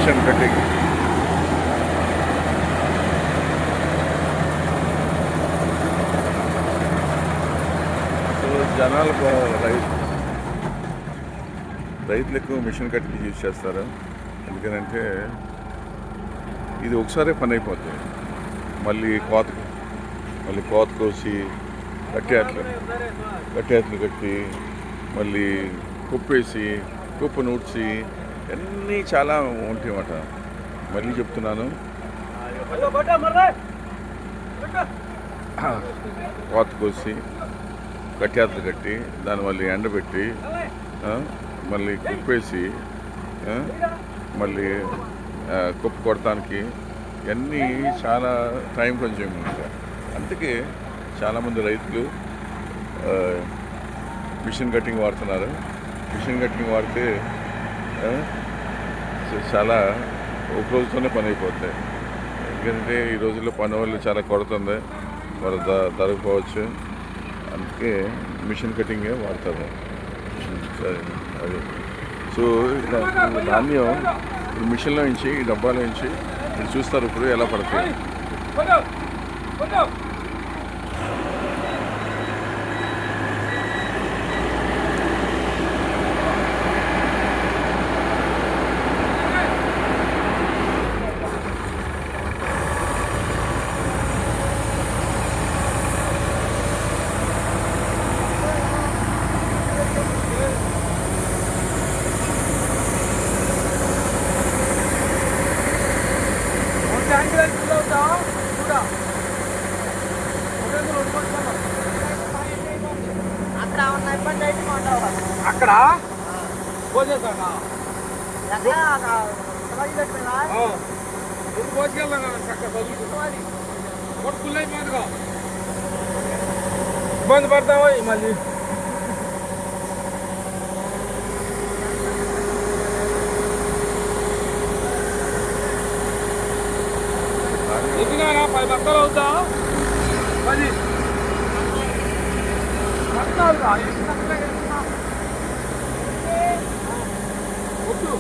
Machine cutting. So జనాలు రైతులు ఎక్కువ మిషన్ కటింగ్ యూజ్ చేస్తారు. ఎందుకంటే ఇది ఒకసారి పని అయిపోతుంది. మళ్ళీ కోత కోసి కట్టేట్లు కట్టి మళ్ళీ కుప్పేసి కుప్పు నూడ్చి అన్నీ చాలా ఉంటాయి అన్నమాట. మళ్ళీ చెప్తున్నాను, కోత కోసి కట్టేట్లు కట్టి దాన్ని మళ్ళీ ఎండబెట్టి మళ్ళీ కుప్పేసి మళ్ళీ కుప్పు కొడటానికి ఇవన్నీ చాలా టైం కన్జ్యూమింగ్ ఉంటాయి. అందుకే చాలామంది రైతులు మిషన్ కటింగ్ వాడుతున్నారు. మిషన్ కటింగ్ వాడితే చాలా ఒక రోజుతోనే పని అయిపోతాయి. ఎందుకంటే ఈ రోజుల్లో పని వాళ్ళు చాలా కొడుతుంది, వాళ్ళు దొరకపోవచ్చు. అందుకే మిషన్ కటింగే వాడతారు. అది సో ధాన్యం ఇప్పుడు మిషన్లో నుంచి ఈ డబ్బాలో నుంచి మీరు చూస్తారు ఇప్పుడు ఎలా పడుతుంది. అక్కడ పోసేసాక పోసుకెళ్దాం చక్క చదువుకుంటాం. ఫుల్ అయిపోయిందిగా ఇబ్బంది పడతావా మళ్ళీ. ఎందుకైనా 10 బస్తాలు అవుతా, 10 బస్తాలు వద్దు.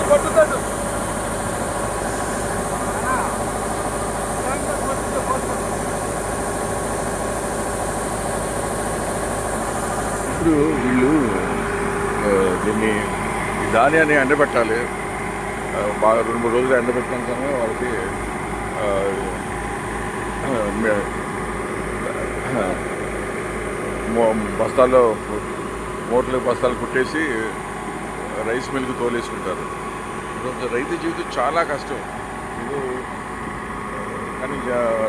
కొట్టుతాడు ఇప్పుడు వీళ్ళు దీన్ని ఈ ధాన్యాన్ని ఎండబెట్టాలి. బాగా 2-3 రోజులు ఎండబెట్టినాకనే వాళ్ళకి బస్తాల్లో బస్తాలు కుట్టేసి రైస్ మిల్కి తోలేసుకుంటారు. ఈరోజు రైతు జీవితం చాలా కష్టం ఇది, కానీ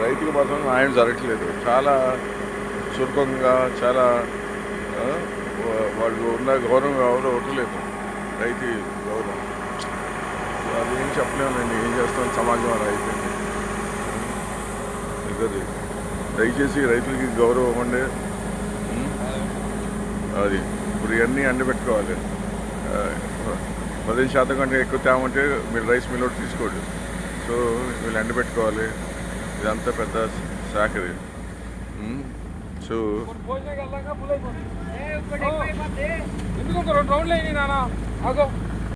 రైతుకి మాత్రం న్యాయం జరగట్లేదు. చాలా చురుకంగా చాలా వాళ్ళు ఉన్న గౌరవం ఎవరో ఇవ్వట్లేదు రైతు గౌరవం. అది ఏం చెప్పలేము. నేను ఏం చేస్తాను, సమాజం అలా అయిపోయింది. అది దయచేసి రైతులకి గౌరవం ఇవ్వండి. అది ఇప్పుడు ఇవన్నీ ఎండబెట్టుకోవాలి. 15% కంటే ఎక్కువ తేమంటే మీరు రైస్ మిల్ ఒకటి తీసుకోండి. సో వీళ్ళు ఎండబెట్టుకోవాలి. ఇదంతా పెద్ద శాఖ ఇది. సో ఎందుకు 2 రౌండ్లు అయినాయి నాన్న.